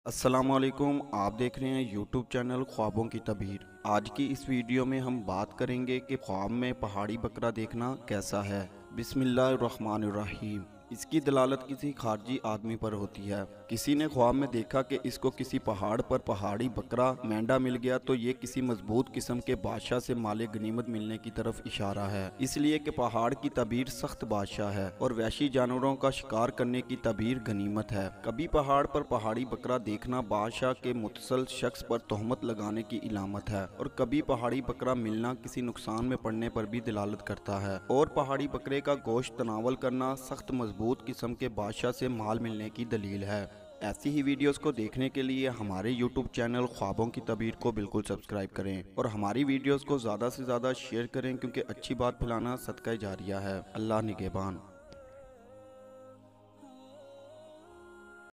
अस्सलामुअलैकुम, आप देख रहे हैं यूट्यूब चैनल ख्वाबों की तबीर। आज की इस वीडियो में हम बात करेंगे कि ख्वाब में पहाड़ी बकरा देखना कैसा है। बिस्मिल्लाहिर्रहमानिर्रहीम। इसकी दलालत किसी खारजी आदमी पर होती है। किसी ने ख्वाब में देखा कि इसको किसी पहाड़ पर पहाड़ी बकरा मेंढा मिल गया, तो ये किसी मजबूत किस्म के बादशाह से माले गनीमत मिलने की तरफ इशारा है। इसलिए कि पहाड़ की तबीर सख्त बादशाह है और वहशी जानवरों का शिकार करने की तबीर गनीमत है। कभी पहाड़ पर पहाड़ी बकरा देखना बादशाह के मुतसल शख्स पर तोहमत लगाने की इलामत है, और कभी पहाड़ी बकरा मिलना किसी नुकसान में पड़ने पर भी दलालत करता है। और पहाड़ी बकरे का गोश्त तनावल करना सख्त मजबूत किस्म के बादशाह से माल मिलने की दलील है। ऐसी ही वीडियोस को देखने के लिए हमारे यूट्यूब चैनल ख्वाबों की तबीर को बिल्कुल सब्सक्राइब करें और हमारी वीडियोस को ज़्यादा से ज़्यादा शेयर करें, क्योंकि अच्छी बात फैलाना सदका जारिया है। अल्लाह निगहबान।